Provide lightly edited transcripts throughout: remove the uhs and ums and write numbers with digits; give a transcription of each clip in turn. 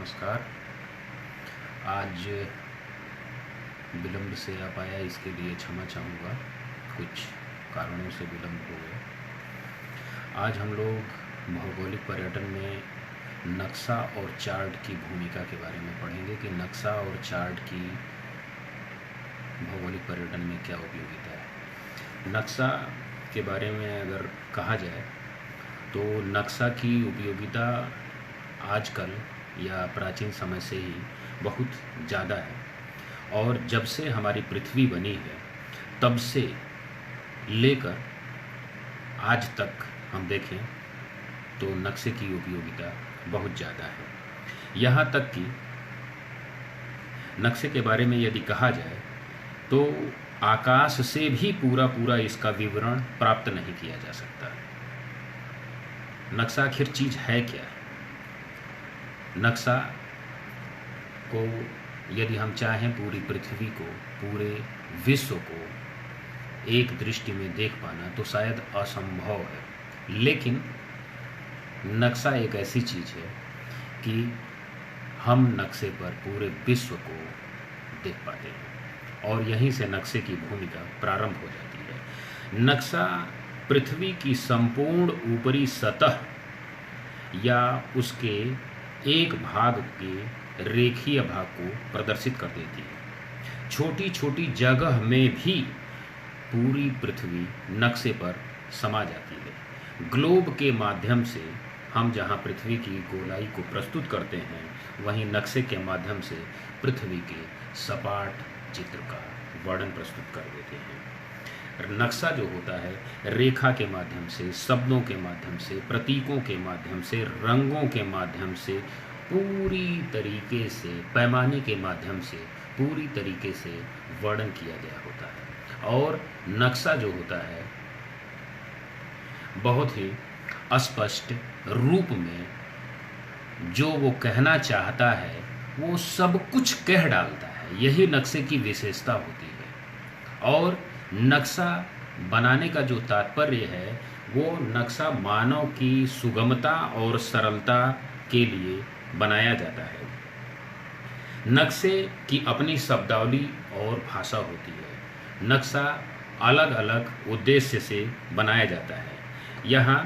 नमस्कार। आज विलम्ब से आ पाया, इसके लिए क्षमा चाहूँगा। कुछ कारणों से विलम्ब हो गया। आज हम लोग भौगोलिक पर्यटन में नक्शा और चार्ट की भूमिका के बारे में पढ़ेंगे कि नक्शा और चार्ट की भौगोलिक पर्यटन में क्या उपयोगिता है। नक्शा के बारे में अगर कहा जाए तो नक्शा की उपयोगिता आजकल या प्राचीन समय से ही बहुत ज़्यादा है, और जब से हमारी पृथ्वी बनी है तब से लेकर आज तक हम देखें तो नक्शे की उपयोगिता बहुत ज़्यादा है। यहाँ तक कि नक्शे के बारे में यदि कहा जाए तो आकाश से भी पूरा इसका विवरण प्राप्त नहीं किया जा सकता। नक्शा आखिर चीज़ है क्या? नक्शा को यदि हम चाहें पूरी पृथ्वी को, पूरे विश्व को एक दृष्टि में देख पाना तो शायद असंभव है, लेकिन नक्शा एक ऐसी चीज़ है कि हम नक्शे पर पूरे विश्व को देख पाते हैं, और यहीं से नक्शे की भूमिका प्रारंभ हो जाती है। नक्शा पृथ्वी की संपूर्ण ऊपरी सतह या उसके एक भाग के रेखीय भाग को प्रदर्शित कर देती है। छोटी छोटी जगह में भी पूरी पृथ्वी नक्शे पर समा जाती है। ग्लोब के माध्यम से हम जहां पृथ्वी की गोलाई को प्रस्तुत करते हैं, वहीं नक्शे के माध्यम से पृथ्वी के सपाट चित्र का वर्णन प्रस्तुत कर देते हैं। नक्शा जो होता है रेखा के माध्यम से, शब्दों के माध्यम से, प्रतीकों के माध्यम से, रंगों के माध्यम से, पूरी तरीके से, पैमाने के माध्यम से पूरी तरीके से वर्णन किया गया होता है। और नक्शा जो होता है बहुत ही स्पष्ट रूप में जो वो कहना चाहता है वो सब कुछ कह डालता है। यही नक्शे की विशेषता होती है। और नक्शा बनाने का जो तात्पर्य है वो नक्शा मानव की सुगमता और सरलता के लिए बनाया जाता है। नक्शे की अपनी शब्दावली और भाषा होती है। नक्शा अलग अलग उद्देश्य से बनाया जाता है। यहाँ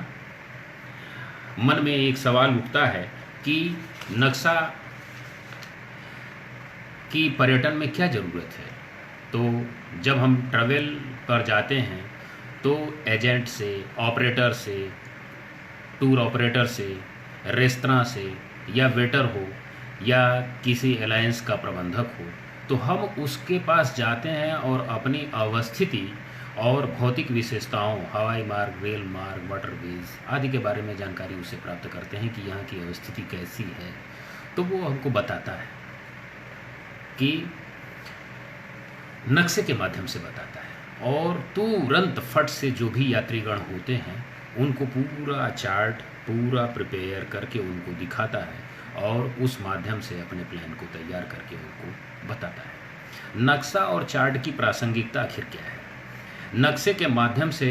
मन में एक सवाल उठता है कि नक्शा की पर्यटन में क्या ज़रूरत है। तो जब हम ट्रैवल पर जाते हैं तो एजेंट से, ऑपरेटर से, टूर ऑपरेटर से, रेस्तरां से, या वेटर हो, या किसी एलायंस का प्रबंधक हो, तो हम उसके पास जाते हैं और अपनी अवस्थिति और भौतिक विशेषताओं, हवाई मार्ग, रेल मार्ग, वाटरवेज आदि के बारे में जानकारी उससे प्राप्त करते हैं कि यहाँ की अवस्थिति कैसी है। तो वो हमको बताता है कि नक्शे के माध्यम से बताता है, और तुरंत फट से जो भी यात्रीगण होते हैं उनको पूरा चार्ट पूरा प्रिपेयर करके उनको दिखाता है, और उस माध्यम से अपने प्लान को तैयार करके उनको बताता है। नक्शा और चार्ट की प्रासंगिकता आखिर क्या है? नक्शे के माध्यम से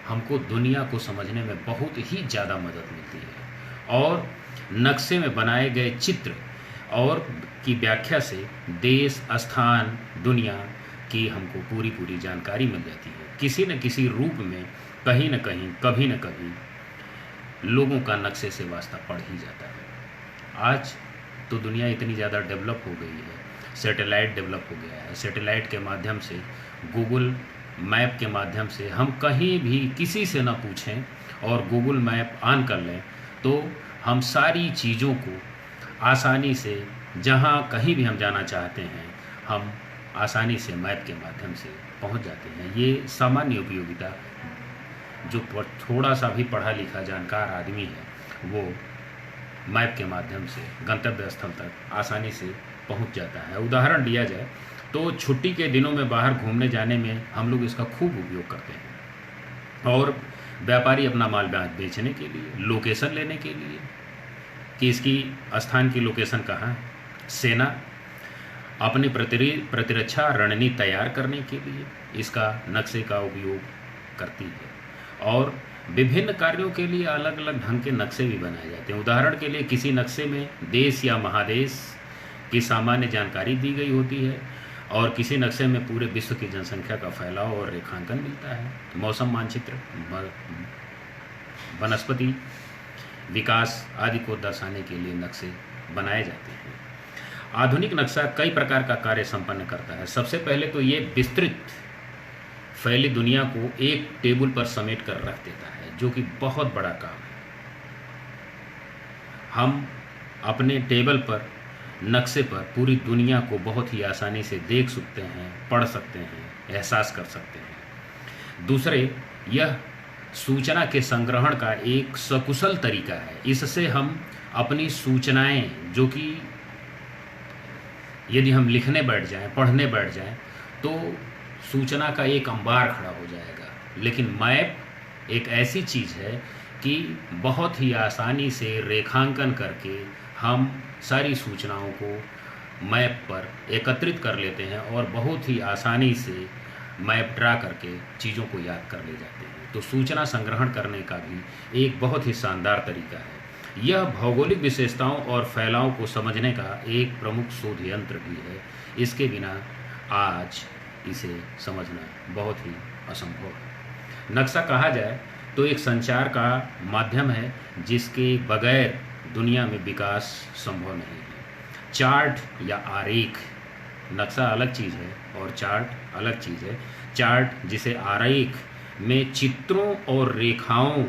हमको दुनिया को समझने में बहुत ही ज़्यादा मदद मिलती है, और नक्शे में बनाए गए चित्र और की व्याख्या से देश, स्थान, दुनिया की हमको पूरी जानकारी मिल जाती है। किसी न किसी रूप में, कहीं न कहीं, कभी न कभी लोगों का नक्शे से वास्ता पड़ ही जाता है। आज तो दुनिया इतनी ज़्यादा डेवलप हो गई है, सैटेलाइट डेवलप हो गया है। सैटेलाइट के माध्यम से, गूगल मैप के माध्यम से हम कहीं भी किसी से ना पूछें और गूगल मैप ऑन कर लें तो हम सारी चीज़ों को आसानी से, जहाँ कहीं भी हम जाना चाहते हैं, हम आसानी से मैप के माध्यम से पहुंच जाते हैं। ये सामान्य उपयोगिता, जो थोड़ा सा भी पढ़ा लिखा जानकार आदमी है वो मैप के माध्यम से गंतव्य स्थल तक आसानी से पहुंच जाता है। उदाहरण लिया जाए तो छुट्टी के दिनों में बाहर घूमने जाने में हम लोग इसका खूब उपयोग करते हैं, और व्यापारी अपना माल बेचने के लिए, लोकेशन लेने के लिए कि इसकी स्थान की लोकेशन कहाँ है, सेना अपनी प्रतिरक्षा रणनीति तैयार करने के लिए इसका नक्शे का उपयोग करती है। और विभिन्न कार्यों के लिए अलग अलग ढंग के नक्शे भी बनाए जाते हैं। उदाहरण के लिए किसी नक्शे में देश या महादेश की सामान्य जानकारी दी गई होती है और किसी नक्शे में पूरे विश्व की जनसंख्या का फैलाव और रेखांकन मिलता है। मौसम मानचित्र, वनस्पति विकास आदि को दर्शाने के लिए नक्शे बनाए जाते हैं। आधुनिक नक्शा कई प्रकार का कार्य संपन्न करता है। सबसे पहले तो ये विस्तृत फैली दुनिया को एक टेबल पर समेट कर रख देता है, जो कि बहुत बड़ा काम है। हम अपने टेबल पर, नक्शे पर पूरी दुनिया को बहुत ही आसानी से देख सकते हैं, पढ़ सकते हैं, एहसास कर सकते हैं। दूसरे, यह सूचना के संग्रहण का एक सकुशल तरीका है। इससे हम अपनी सूचनाएं, जो कि यदि हम लिखने बैठ जाएं, पढ़ने बैठ जाएं, तो सूचना का एक अंबार खड़ा हो जाएगा। लेकिन मैप एक ऐसी चीज़ है कि बहुत ही आसानी से रेखांकन करके हम सारी सूचनाओं को मैप पर एकत्रित कर लेते हैं और बहुत ही आसानी से मैप ड्रा करके चीज़ों को याद कर ले जाते हैं। तो सूचना संग्रहण करने का भी एक बहुत ही शानदार तरीका है। यह भौगोलिक विशेषताओं और फैलाव को समझने का एक प्रमुख शोध यंत्र भी है। इसके बिना आज इसे समझना बहुत ही असंभव है। नक्शा कहा जाए तो एक संचार का माध्यम है जिसके बगैर दुनिया में विकास संभव नहीं है। चार्ट या आरेख, नक्शा अलग चीज़ है और चार्ट अलग चीज़ है। चार्ट, जिसे आरेख में चित्रों और रेखाओं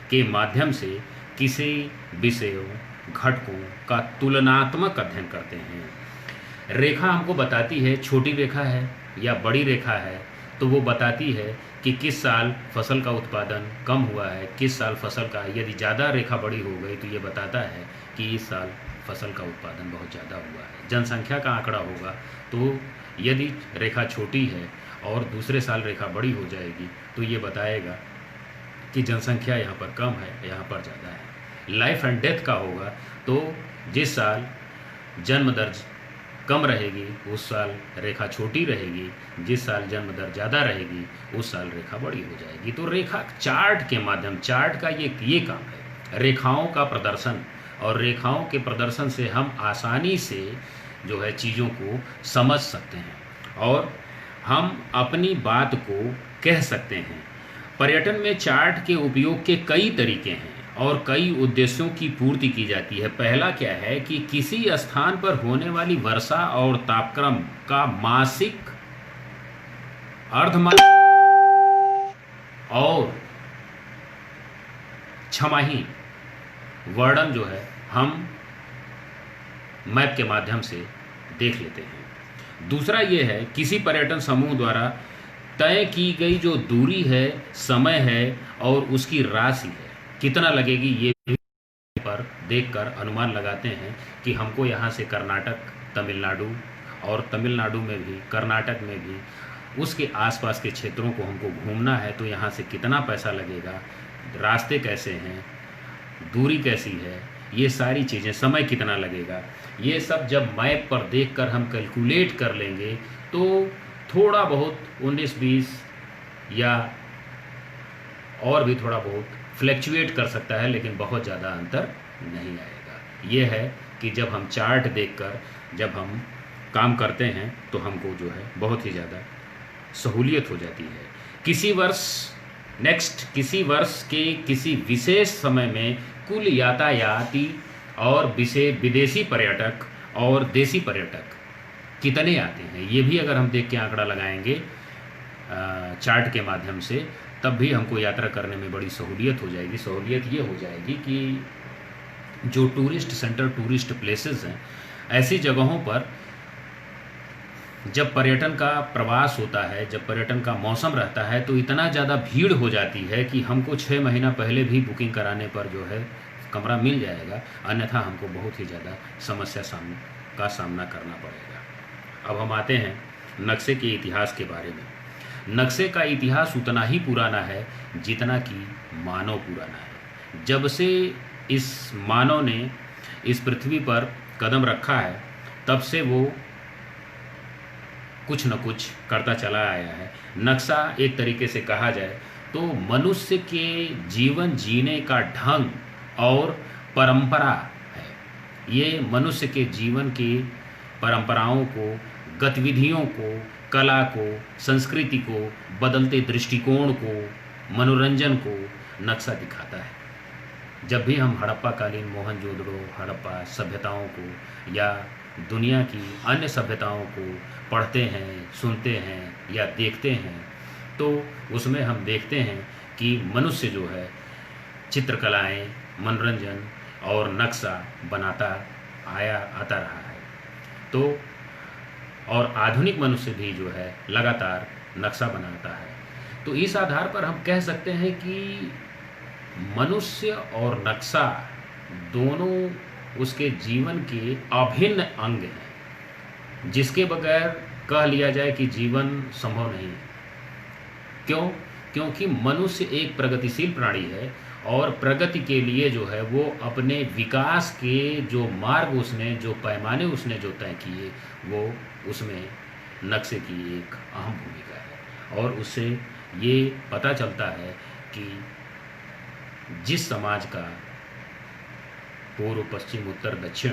के माध्यम से किसी विषयों, घटकों का तुलनात्मक अध्ययन करते हैं। रेखा हमको बताती है, छोटी रेखा है या बड़ी रेखा है, तो वो बताती है कि किस साल फसल का उत्पादन कम हुआ है, किस साल फसल का, यदि ज़्यादा रेखा बड़ी हो गई तो ये बताता है कि इस साल फसल का उत्पादन बहुत ज़्यादा हुआ है। जनसंख्या का आंकड़ा होगा तो यदि रेखा छोटी है और दूसरे साल रेखा बड़ी हो जाएगी तो ये बताएगा कि जनसंख्या यहाँ पर कम है, यहाँ पर ज़्यादा है। लाइफ एंड डेथ का होगा तो जिस साल जन्म दर कम रहेगी उस साल रेखा छोटी रहेगी, जिस साल जन्म दर ज़्यादा रहेगी उस साल रेखा बड़ी हो जाएगी। तो रेखा चार्ट के माध्यम, चार्ट का ये काम है, रेखाओं का प्रदर्शन, और रेखाओं के प्रदर्शन से हम आसानी से जो है चीज़ों को समझ सकते हैं और हम अपनी बात को कह सकते हैं। पर्यटन में चार्ट के उपयोग के कई तरीके हैं और कई उद्देश्यों की पूर्ति की जाती है। पहला क्या है कि किसी स्थान पर होने वाली वर्षा और तापक्रम का मासिक, अर्धमासिक और छमाही वर्णन जो है हम मैप के माध्यम से देख लेते हैं। दूसरा ये है किसी पर्यटन समूह द्वारा तय की गई जो दूरी है, समय है और उसकी राशि है, कितना लगेगी, ये पर देखकर अनुमान लगाते हैं कि हमको यहाँ से कर्नाटक, तमिलनाडु और तमिलनाडु में भी, कर्नाटक में भी उसके आसपास के क्षेत्रों को हमको घूमना है तो यहाँ से कितना पैसा लगेगा, रास्ते कैसे हैं, दूरी कैसी है, ये सारी चीज़ें, समय कितना लगेगा, ये सब जब मैप पर देखकर हम कैलकुलेट कर लेंगे तो थोड़ा बहुत 19-20 या और भी थोड़ा बहुत फ्लैक्चुएट कर सकता है, लेकिन बहुत ज़्यादा अंतर नहीं आएगा। ये है कि जब हम चार्ट देखकर जब हम काम करते हैं तो हमको जो है बहुत ही ज़्यादा सहूलियत हो जाती है। किसी वर्ष के किसी विशेष समय में कुल यातायाती और विदेशी पर्यटक और देसी पर्यटक कितने आते हैं, ये भी अगर हम देख के आंकड़ा लगाएंगे चार्ट के माध्यम से, तब भी हमको यात्रा करने में बड़ी सहूलियत हो जाएगी। सहूलियत ये हो जाएगी कि जो टूरिस्ट सेंटर, टूरिस्ट प्लेसेस हैं, ऐसी जगहों पर जब पर्यटन का प्रवास होता है, जब पर्यटन का मौसम रहता है तो इतना ज़्यादा भीड़ हो जाती है कि हमको 6 महीना पहले भी बुकिंग कराने पर जो है कमरा मिल जाएगा, अन्यथा हमको बहुत ही ज़्यादा समस्या का सामना करना पड़ेगा। अब हम आते हैं नक्शे के इतिहास के बारे में। नक्शे का इतिहास उतना ही पुराना है जितना कि मानव पुराना है। जब से इस मानव ने इस पृथ्वी पर कदम रखा है तब से वो कुछ न कुछ करता चला आया है। नक्शा एक तरीके से कहा जाए तो मनुष्य के जीवन जीने का ढंग और परंपरा है। ये मनुष्य के जीवन की परंपराओं को, गतिविधियों को, कला को, संस्कृति को, बदलते दृष्टिकोण को, मनोरंजन को नक्शा दिखाता है। जब भी हम हड़प्पाकालीन मोहनजोदड़ो हड़प्पा सभ्यताओं को या दुनिया की अन्य सभ्यताओं को पढ़ते हैं, सुनते हैं या देखते हैं, तो उसमें हम देखते हैं कि मनुष्य जो है चित्रकलाएं, मनोरंजन और नक्शा बनाता आता रहा है। तो और आधुनिक मनुष्य भी जो है लगातार नक्शा बनाता है। तो इस आधार पर हम कह सकते हैं कि मनुष्य और नक्शा दोनों उसके जीवन के अभिन्न अंग हैं, जिसके बगैर कह लिया जाए कि जीवन संभव नहीं है। क्यों? क्योंकि मनुष्य एक प्रगतिशील प्राणी है और प्रगति के लिए जो है वो अपने विकास के जो मार्ग उसने, जो पैमाने उसने जो तय किए, वो उसमें नक्शे की एक अहम भूमिका है। और उससे ये पता चलता है कि जिस समाज का पूर्व, पश्चिम, उत्तर, दक्षिण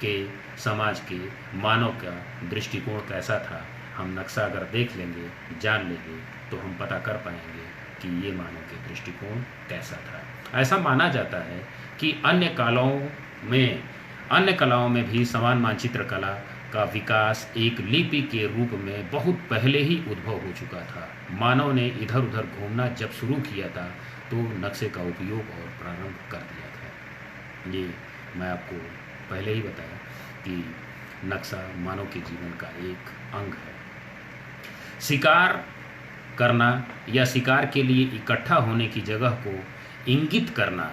के समाज के मानव का दृष्टिकोण कैसा था, हम नक्शा अगर देख लेंगे, जान लेंगे, तो हम पता कर पाएंगे कि ये मानव के दृष्टिकोण कैसा था। ऐसा माना जाता है कि अन्य कलाओं में भी समान मानचित्र कला का विकास एक लिपि के रूप में बहुत पहले ही उद्भव हो चुका था। मानव ने इधर उधर घूमना जब शुरू किया था तो नक्शे का उपयोग और प्रारंभ कर दिया था। ये मैं आपको पहले ही बताया कि नक्शा मानव के जीवन का एक अंग है। शिकार करना या शिकार के लिए इकट्ठा होने की जगह को इंगित करना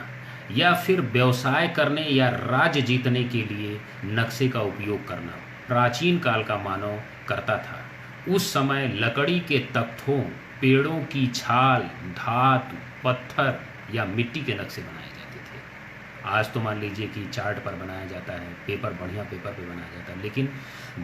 या फिर व्यवसाय करने या राज्य जीतने के लिए नक्शे का उपयोग करना प्राचीन काल का मानव करता था। उस समय लकड़ी के तख्तों, पेड़ों की छाल, धातु, पत्थर या मिट्टी के नक्शे बनाए जाते थे। आज तो मान लीजिए कि चार्ट पर बनाया जाता है, बढ़िया पेपर पे बनाया जाता है। लेकिन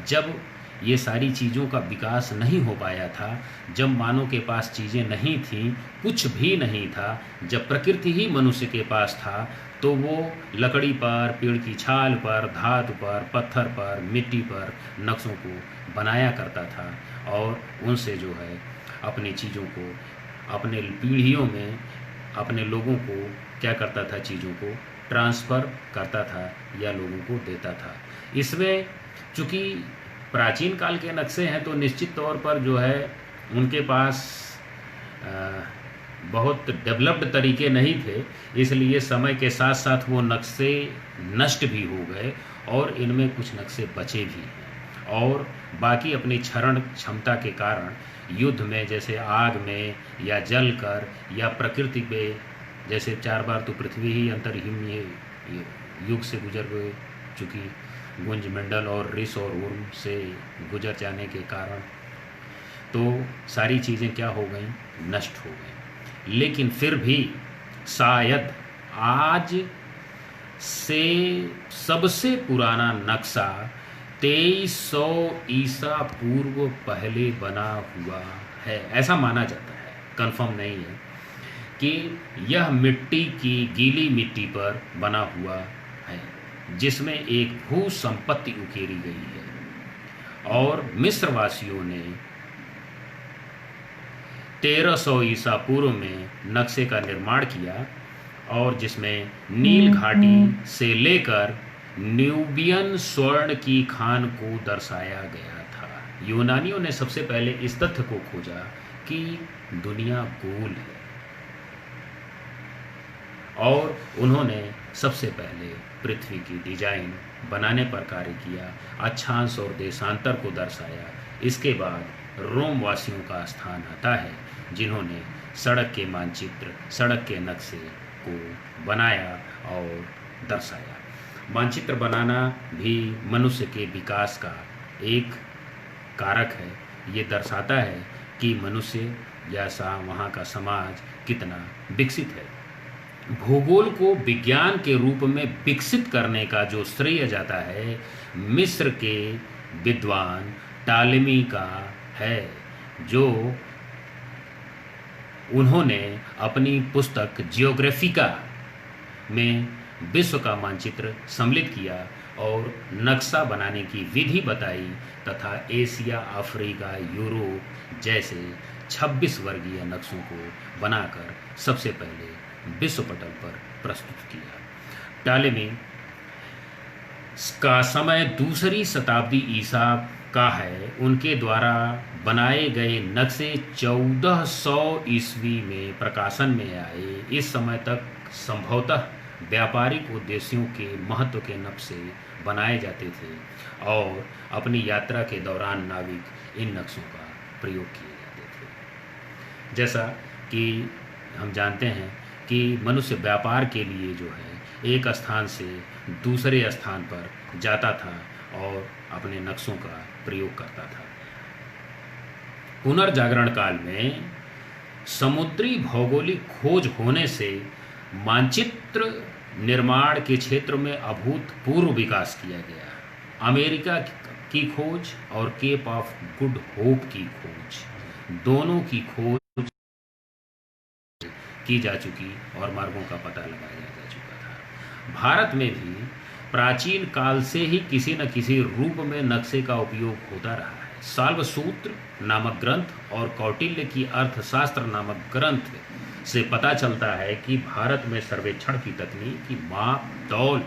जब ये सारी चीज़ों का विकास नहीं हो पाया था, जब मानव के पास चीज़ें नहीं थीं, कुछ भी नहीं था, जब प्रकृति ही मनुष्य के पास था, तो वो लकड़ी पर, पेड़ की छाल पर, धातु पर, पत्थर पर, मिट्टी पर नक्शों को बनाया करता था और उनसे जो है अपनी चीज़ों को, अपने पीढ़ियों में अपने लोगों को क्या करता था, चीज़ों को ट्रांसफ़र करता था या लोगों को देता था। इसमें चूँकि प्राचीन काल के नक्शे हैं तो निश्चित तौर पर जो है उनके पास बहुत डेवलप्ड तरीके नहीं थे, इसलिए समय के साथ साथ वो नक्शे नष्ट भी हो गए और इनमें कुछ नक्शे बचे भी हैं। और बाकी अपनी क्षरण क्षमता के कारण युद्ध में, जैसे आग में या जल कर या प्रकृति में, जैसे 4 बार तो पृथ्वी ही अंतरिम युग से गुजर गए, चूँकि गुंज मंडल और ऋष और उर्म से गुजर जाने के कारण तो सारी चीज़ें क्या हो गई, नष्ट हो गई। लेकिन फिर भी शायद आज से सबसे पुराना नक्शा 2300 ईसा पूर्व पहले बना हुआ है, ऐसा माना जाता है। कंफर्म नहीं है कि यह मिट्टी की, गीली मिट्टी पर बना हुआ है जिसमें एक भू संपत्ति उकेरी गई है। और मिस्रवासियों ने 1300 ईसा पूर्व में नक्शे का निर्माण किया और जिसमें नील घाटी से लेकर न्यूबियन स्वर्ण की खान को दर्शाया गया था। यूनानियों ने सबसे पहले इस तथ्य को खोजा कि दुनिया गोल है और उन्होंने सबसे पहले पृथ्वी की डिजाइन बनाने पर कार्य किया, अक्षांश और देशांतर को दर्शाया। इसके बाद रोम वासियों का स्थान आता है जिन्होंने सड़क के मानचित्र, सड़क के नक्शे को बनाया और दर्शाया। मानचित्र बनाना भी मनुष्य के विकास का एक कारक है। ये दर्शाता है कि मनुष्य जैसा वहाँ का समाज कितना विकसित है। भूगोल को विज्ञान के रूप में विकसित करने का जो श्रेय जाता है मिस्र के विद्वान टालेमी का है, जो उन्होंने अपनी पुस्तक जियोग्राफिका में विश्व का मानचित्र सम्मिलित किया और नक्शा बनाने की विधि बताई तथा एशिया, अफ्रीका, यूरोप जैसे 26 वर्गीय नक्शों को बनाकर सबसे पहले विश्व पटल पर प्रस्तुत किया। टालेमी का समय दूसरी शताब्दी ईसा का है। उनके द्वारा बनाए गए नक्शे 1400 ईस्वी में प्रकाशन में आए। इस समय तक संभवतः व्यापारिक उद्देश्यों के महत्व के नक्शे बनाए जाते थे और अपनी यात्रा के दौरान नाविक इन नक्शों का प्रयोग किए जाते थे। जैसा कि हम जानते हैं कि मनुष्य व्यापार के लिए जो है एक स्थान से दूसरे स्थान पर जाता था और अपने नक्शों का प्रयोग करता था। पुनर्जागरण काल में समुद्री भौगोलिक खोज होने से मानचित्र निर्माण के क्षेत्र में अभूतपूर्व विकास किया गया। अमेरिका की खोज और केप ऑफ गुड होप की खोज, दोनों की खोज की जा चुकी और मार्गों का पता लगाया जा चुका था। भारत में भी प्राचीन काल से ही किसी न किसी रूप में नक्शे का उपयोग होता रहा है। साल्वसूत्र नामक ग्रंथ और कौटिल्य की अर्थशास्त्र नामक ग्रंथ से पता चलता है कि भारत में सर्वेक्षण की तकनीक की माप तौल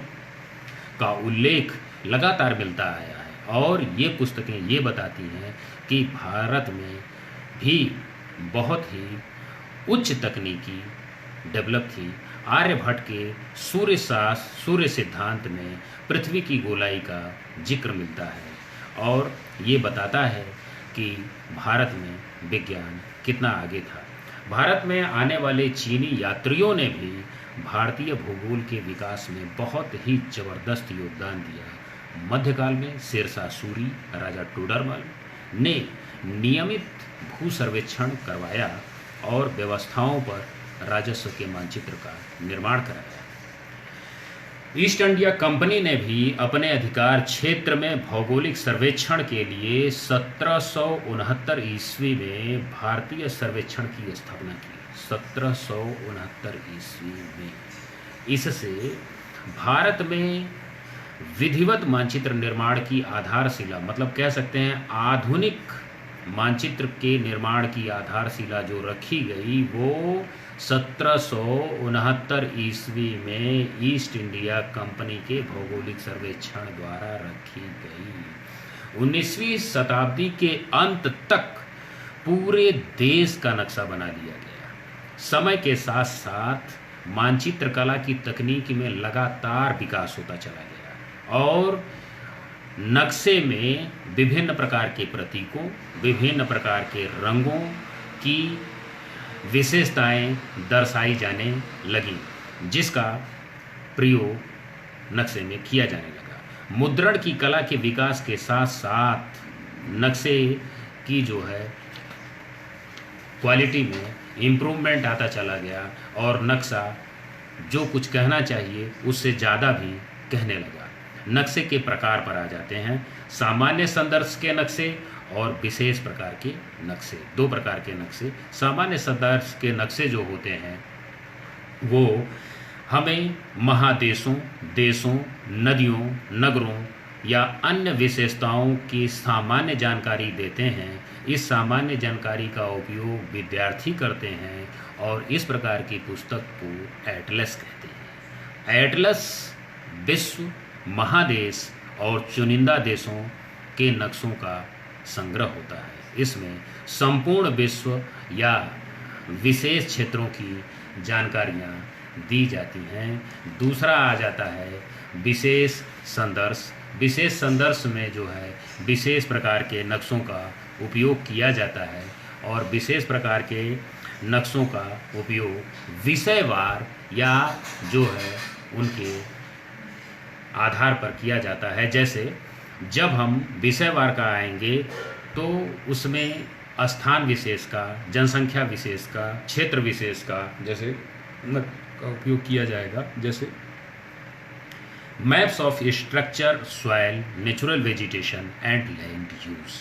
का उल्लेख लगातार मिलता आया है और ये पुस्तकें ये बताती हैं कि भारत में भी बहुत ही उच्च तकनीकी डेवलप थी। आर्यभट्ट के सूर्य सिद्धांत में पृथ्वी की गोलाई का जिक्र मिलता है और ये बताता है कि भारत में विज्ञान कितना आगे था। भारत में आने वाले चीनी यात्रियों ने भी भारतीय भूगोल के विकास में बहुत ही जबरदस्त योगदान दिया। मध्यकाल में शेरशाह सूरी, राजा टोडरमल ने नियमित भू सर्वेक्षण करवाया और व्यवस्थाओं पर राजस्व के मानचित्र का निर्माण कराया। ईस्ट इंडिया कंपनी ने भी अपने अधिकार क्षेत्र में भौगोलिक सर्वेक्षण के लिए 1769 ईस्वी में भारतीय सर्वेक्षण की स्थापना की। 1769 ईस्वी में इससे भारत में विधिवत मानचित्र निर्माण की आधारशिला, मतलब कह सकते हैं आधुनिक मानचित्र के निर्माण की आधारशिला जो रखी गई वो 1769 ईस्वी में ईस्ट इंडिया कंपनी के भौगोलिक सर्वेक्षण द्वारा रखी गई। 19वीं शताब्दी के अंत तक पूरे देश का नक्शा बना लिया गया। समय के साथ साथ मानचित्र कला की तकनीक में लगातार विकास होता चला गया और नक्शे में विभिन्न प्रकार के प्रतीकों, विभिन्न प्रकार के रंगों की विशेषताएं दर्शाई जाने लगी, जिसका प्रयोग नक्शे में किया जाने लगा। मुद्रण की कला के विकास के साथ साथ नक्शे की जो है क्वालिटी में इम्प्रूवमेंट आता चला गया और नक्शा जो कुछ कहना चाहिए उससे ज़्यादा भी कहने लगा। नक्शे के प्रकार पर आ जाते हैं। सामान्य संदर्भ के नक्शे और विशेष प्रकार के नक्शे, दो प्रकार के नक्शे। सामान्य संदर्भ के नक्शे जो होते हैं वो हमें महादेशों, देशों, नदियों, नगरों या अन्य विशेषताओं की सामान्य जानकारी देते हैं। इस सामान्य जानकारी का उपयोग विद्यार्थी करते हैं और इस प्रकार की पुस्तक को एटलस कहते हैं। एटलस विश्व, महादेश और चुनिंदा देशों के नक्शों का संग्रह होता है। इसमें संपूर्ण विश्व या विशेष क्षेत्रों की जानकारियाँ दी जाती हैं। दूसरा आ जाता है विशेष संदर्श। विशेष संदर्श में जो है विशेष प्रकार के नक्शों का उपयोग किया जाता है और विशेष प्रकार के नक्शों का उपयोग विषयवार या जो है उनके आधार पर किया जाता है। जैसे जब हम विषयवार का आएंगे तो उसमें स्थान विशेष का, जनसंख्या विशेष का, क्षेत्र विशेष का जैसे का उपयोग किया जाएगा। जैसे maps of structure, soil, natural vegetation and land use.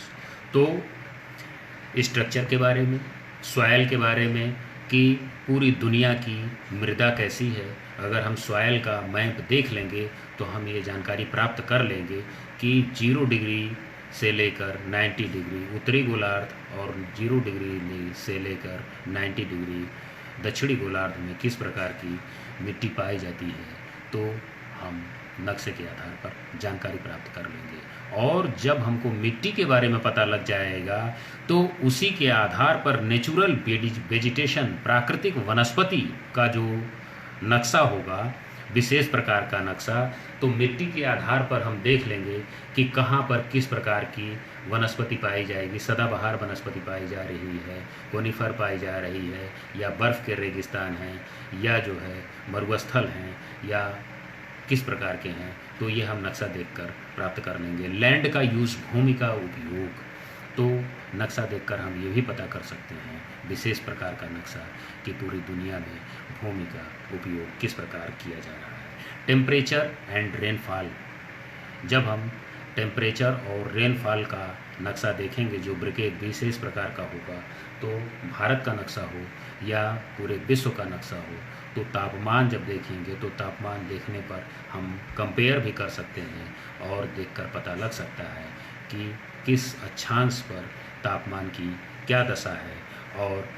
तो स्ट्रक्चर के बारे में, सॉइल के बारे में, कि पूरी दुनिया की मृदा कैसी है। अगर हम सॉइल का मैप देख लेंगे तो हम ये जानकारी प्राप्त कर लेंगे कि 0 डिग्री से लेकर 90 डिग्री उत्तरी गोलार्ध और 0 डिग्री से लेकर 90 डिग्री दक्षिणी गोलार्ध में किस प्रकार की मिट्टी पाई जाती है, तो हम नक्शे के आधार पर जानकारी प्राप्त कर लेंगे। और जब हमको मिट्टी के बारे में पता लग जाएगा तो उसी के आधार पर नेचुरल वेजिटेशन, प्राकृतिक वनस्पति का जो नक्शा होगा, विशेष प्रकार का नक्शा, तो मिट्टी के आधार पर हम देख लेंगे कि कहाँ पर किस प्रकार की वनस्पति पाई जाएगी। सदाबहार वनस्पति पाई जा रही है, कोनीफर पाई जा रही है, या बर्फ़ के रेगिस्तान हैं, या जो है मरुस्थल हैं, या किस प्रकार के हैं, तो ये हम नक्शा देखकर प्राप्त कर लेंगे। लैंड का यूज़, भूमि का उपयोग, तो नक्शा देखकर हम ये भी पता कर सकते हैं, विशेष प्रकार का नक्शा, कि पूरी दुनिया में भूमि का उपयोग किस प्रकार किया जा रहा है। टेम्परेचर एंड रेनफॉल, जब हम टेम्परेचर और रेनफॉल का नक्शा देखेंगे जो विशेष प्रकार का होगा, तो भारत का नक्शा हो या पूरे विश्व का नक्शा हो, तो तापमान जब देखेंगे तो तापमान देखने पर हम कंपेयर भी कर सकते हैं और देखकर पता लग सकता है कि किस अक्षांश पर तापमान की क्या दशा है और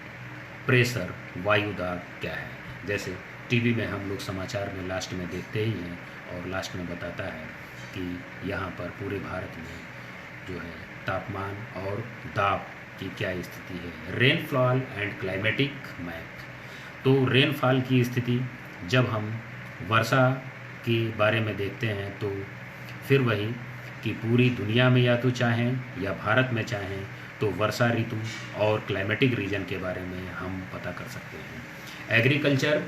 प्रेशर, वायु दाब क्या है। जैसे टीवी में हम लोग समाचार में लास्ट में देखते ही हैं और लास्ट में बताता है कि यहाँ पर पूरे भारत में जो है तापमान और दाब की क्या स्थिति है। रेनफॉल एंड क्लाइमेटिक मैप, तो रेनफॉल की स्थिति जब हम वर्षा के बारे में देखते हैं तो फिर वही कि पूरी दुनिया में या तो चाहें या भारत में चाहें तो वर्षा ऋतु और क्लाइमेटिक रीजन के बारे में हम पता कर सकते हैं। Agriculture,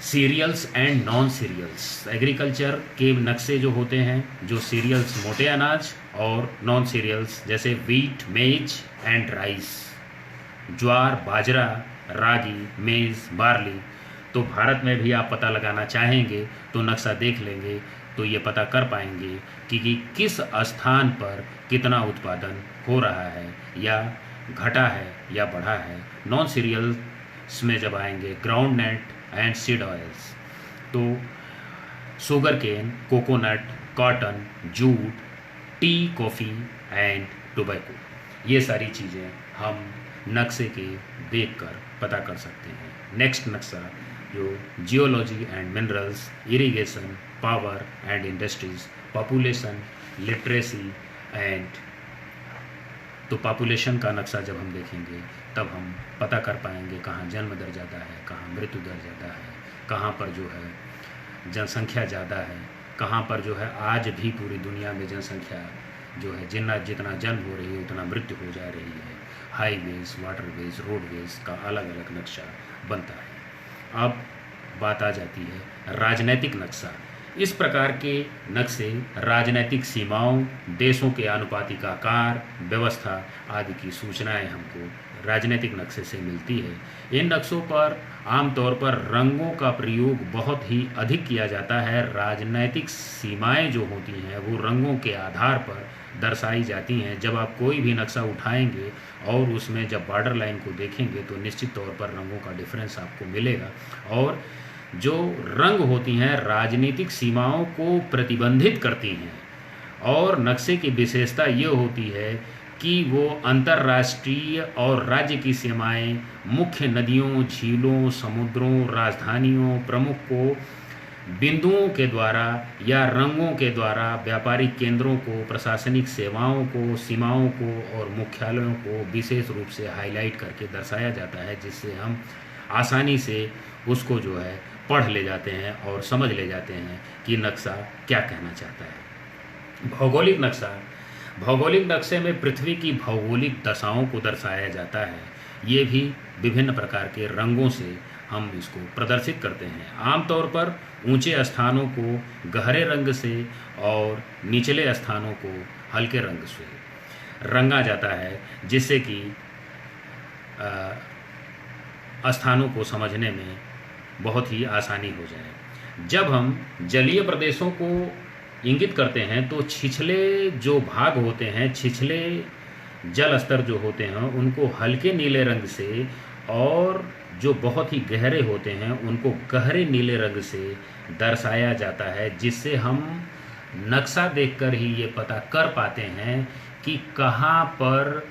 cereals and non cereals, agriculture के नक्शे जो होते हैं, जो सीरियल्स मोटे अनाज और नॉन सीरियल्स जैसे वीट, मेज एंड राइस, ज्वार, बाजरा, रागी, मेज़, बार्ली, तो भारत में भी आप पता लगाना चाहेंगे तो नक्शा देख लेंगे तो ये पता कर पाएंगे कि किस स्थान पर कितना उत्पादन हो रहा है, या घटा है या बढ़ा है। नॉन सीरियल्स में जब आएंगे, groundnut and seed oils, तो sugarcane, coconut, cotton, jute, tea, coffee and tobacco, ये सारी चीज़ें हम नक्शे के देखकर पता कर सकते हैं। नेक्स्ट नक्शा जो geology and minerals, irrigation, power and industries, population, literacy and, तो पॉपुलेशन का नक्शा जब हम देखेंगे तब हम पता कर पाएंगे कहाँ जन्म दर ज़्यादा है, कहाँ मृत्यु दर ज़्यादा है, कहाँ पर जो है जनसंख्या ज़्यादा है, कहाँ पर जो है आज भी पूरी दुनिया में जनसंख्या जो है जितना जन्म हो रही है उतना मृत्यु हो जा रही है। हाईवेज, वाटरवेज, रोडवेज का अलग अलग नक्शा बनता है। अब बात आ जाती है राजनैतिक नक्शा। इस प्रकार के नक्शे राजनैतिक सीमाओं, देशों के आनुपातिक आकार, व्यवस्था आदि की सूचनाएं हमको राजनैतिक नक्शे से मिलती है। इन नक्शों पर आमतौर पर रंगों का प्रयोग बहुत ही अधिक किया जाता है। राजनैतिक सीमाएं जो होती हैं वो रंगों के आधार पर दर्शाई जाती हैं। जब आप कोई भी नक्शा उठाएंगे और उसमें जब बॉर्डर लाइन को देखेंगे तो निश्चित तौर पर रंगों का डिफरेंस आपको मिलेगा, और जो रंग होती हैं राजनीतिक सीमाओं को प्रतिबंधित करती हैं। और नक्शे की विशेषता ये होती है कि वो अंतर्राष्ट्रीय और राज्य की सीमाएं, मुख्य नदियों, झीलों, समुद्रों, राजधानियों, प्रमुख को बिंदुओं के द्वारा या रंगों के द्वारा व्यापारिक केंद्रों को, प्रशासनिक सेवाओं को, सीमाओं को और मुख्यालयों को विशेष रूप से हाईलाइट करके दर्शाया जाता है, जिससे हम आसानी से उसको जो है पढ़ ले जाते हैं और समझ ले जाते हैं कि नक्शा क्या कहना चाहता है। भौगोलिक नक्शा, भौगोलिक नक्शे में पृथ्वी की भौगोलिक दशाओं को दर्शाया जाता है। ये भी विभिन्न प्रकार के रंगों से हम इसको प्रदर्शित करते हैं। आमतौर पर ऊंचे स्थानों को गहरे रंग से और निचले स्थानों को हल्के रंग से रंगा जाता है, जिससे कि स्थानों को समझने में बहुत ही आसानी हो जाए। जब हम जलीय प्रदेशों को इंगित करते हैं तो छिछले जो भाग होते हैं, छिछले जल स्तर जो होते हैं, उनको हल्के नीले रंग से और जो बहुत ही गहरे होते हैं उनको गहरे नीले रंग से दर्शाया जाता है, जिससे हम नक्शा देखकर ही ये पता कर पाते हैं कि कहाँ पर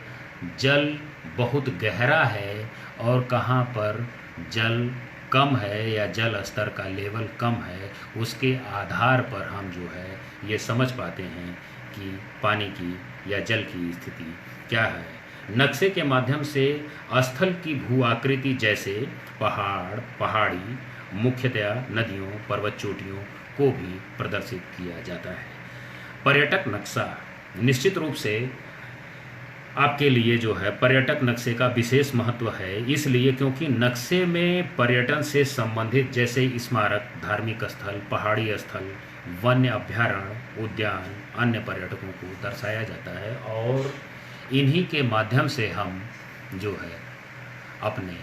जल बहुत गहरा है और कहाँ पर जल कम है या जल स्तर का लेवल कम है। उसके आधार पर हम जो है ये समझ पाते हैं कि पानी की या जल की स्थिति क्या है। नक्शे के माध्यम से स्थल की भू आकृति जैसे पहाड़, पहाड़ी, मुख्यतया नदियों, पर्वत चोटियों को भी प्रदर्शित किया जाता है। पर्यटक नक्शा निश्चित रूप से आपके लिए जो है पर्यटक नक्शे का विशेष महत्व है, इसलिए क्योंकि नक्शे में पर्यटन से संबंधित जैसे स्मारक, धार्मिक स्थल, पहाड़ी स्थल, वन्य अभ्यारण्य, उद्यान, अन्य पर्यटकों को दर्शाया जाता है और इन्हीं के माध्यम से हम जो है अपने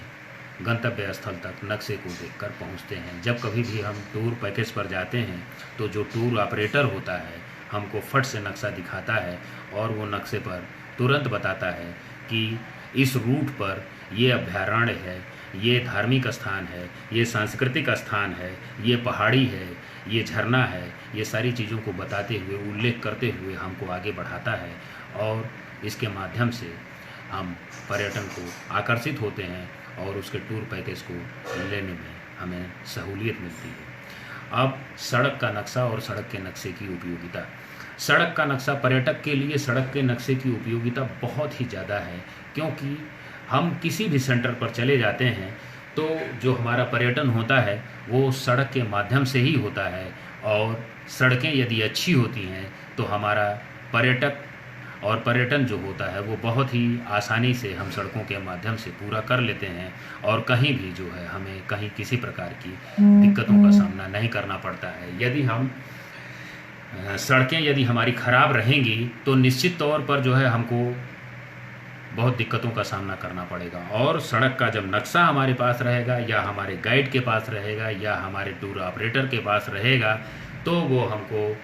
गंतव्य स्थल तक नक्शे को देखकर पहुंचते हैं। जब कभी भी हम टूर पैकेज पर जाते हैं तो जो टूर ऑपरेटर होता है हमको फट से नक्शा दिखाता है और वो नक्शे पर तुरंत बताता है कि इस रूट पर ये अभ्यारण्य है, ये धार्मिक स्थान है, ये सांस्कृतिक स्थान है, ये पहाड़ी है, ये झरना है। ये सारी चीज़ों को बताते हुए, उल्लेख करते हुए हमको आगे बढ़ाता है और इसके माध्यम से हम पर्यटन को आकर्षित होते हैं और उसके टूर पैकेज को लेने में हमें सहूलियत मिलती है। अब सड़क का नक्शा और सड़क के नक्शे की उपयोगिता। सड़क का नक्शा पर्यटक के लिए सड़क के नक्शे की उपयोगिता बहुत ही ज़्यादा है, क्योंकि हम किसी भी सेंटर पर चले जाते हैं तो जो हमारा पर्यटन होता है वो सड़क के माध्यम से ही होता है और सड़कें यदि अच्छी होती हैं तो हमारा पर्यटक और पर्यटन जो होता है वो बहुत ही आसानी से हम सड़कों के माध्यम से पूरा कर लेते हैं और कहीं भी जो है हमें कहीं किसी प्रकार की दिक्कतों का सामना नहीं करना पड़ता है। यदि हम सड़कें यदि हमारी ख़राब रहेंगी तो निश्चित तौर पर जो है हमको बहुत दिक्कतों का सामना करना पड़ेगा और सड़क का जब नक्शा हमारे पास रहेगा या हमारे गाइड के पास रहेगा या हमारे टूर ऑपरेटर के पास रहेगा तो वो हमको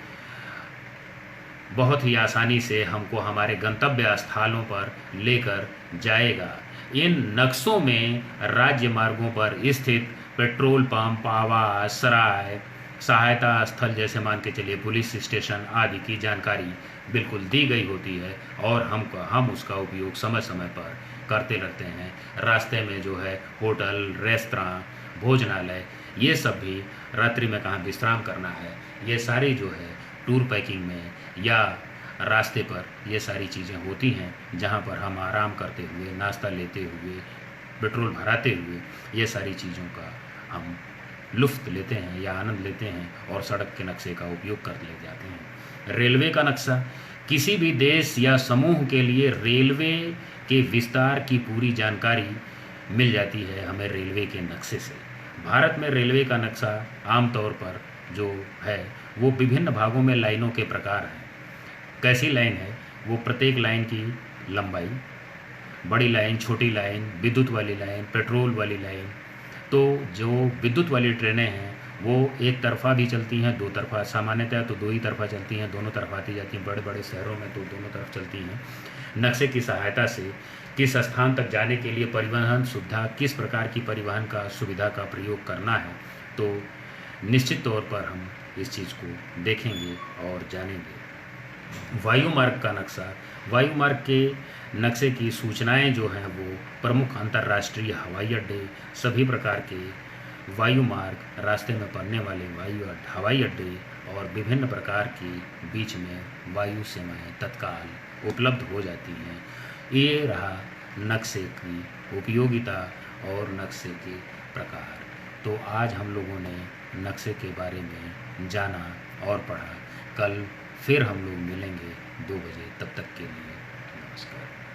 बहुत ही आसानी से हमको हमारे गंतव्य स्थलों पर लेकर जाएगा। इन नक्शों में राज्य मार्गों पर स्थित पेट्रोल पंप, आवास, सराय, सहायता स्थल जैसे मान के चलिए पुलिस स्टेशन आदि की जानकारी बिल्कुल दी गई होती है और हम उसका उपयोग समय समय पर करते रहते हैं। रास्ते में जो है होटल, रेस्तरां, भोजनालय, ये सब भी रात्रि में कहाँ विश्राम करना है, ये सारी जो है टूर पैकिंग में या रास्ते पर ये सारी चीज़ें होती हैं, जहाँ पर हम आराम करते हुए, नाश्ता लेते हुए, पेट्रोल भराते हुए ये सारी चीज़ों का हम लुफ्त लेते हैं या आनंद लेते हैं और सड़क के नक्शे का उपयोग कर ले जाते हैं। रेलवे का नक्शा। किसी भी देश या समूह के लिए रेलवे के विस्तार की पूरी जानकारी मिल जाती है हमें रेलवे के नक्शे से। भारत में रेलवे का नक्शा आमतौर पर जो है वो विभिन्न भागों में लाइनों के प्रकार हैं। कैसी लाइन है? वो प्रत्येक लाइन की लंबाई, बड़ी लाइन, छोटी लाइन, विद्युत वाली लाइन, पेट्रोल वाली लाइन। तो जो विद्युत वाली ट्रेनें हैं वो एक तरफा भी चलती हैं, दो तरफा, सामान्यतः तो दो ही तरफा चलती हैं, दोनों तरफ आती जाती हैं। बड़े बड़े शहरों में तो दोनों तरफ चलती हैं। नक्शे की सहायता से किस स्थान तक जाने के लिए परिवहन सुविधा, किस प्रकार की परिवहन का सुविधा का प्रयोग करना है, तो निश्चित तौर पर हम इस चीज़ को देखेंगे और जानेंगे। वायु मार्ग का नक्शा। वायु मार्ग के नक्शे की सूचनाएं जो हैं वो प्रमुख अंतर्राष्ट्रीय हवाई अड्डे, सभी प्रकार के वायु मार्ग, रास्ते में पड़ने वाले हवाई अड्डे और विभिन्न प्रकार के बीच में वायु सेवाएं तत्काल उपलब्ध हो जाती हैं। ये रहा नक्शे की उपयोगिता और नक्शे के प्रकार। तो आज हम लोगों ने नक्शे के बारे में जाना और पढ़ा। कल फिर हम लोग मिलेंगे 2 बजे। तब तक के लिए नमस्कार।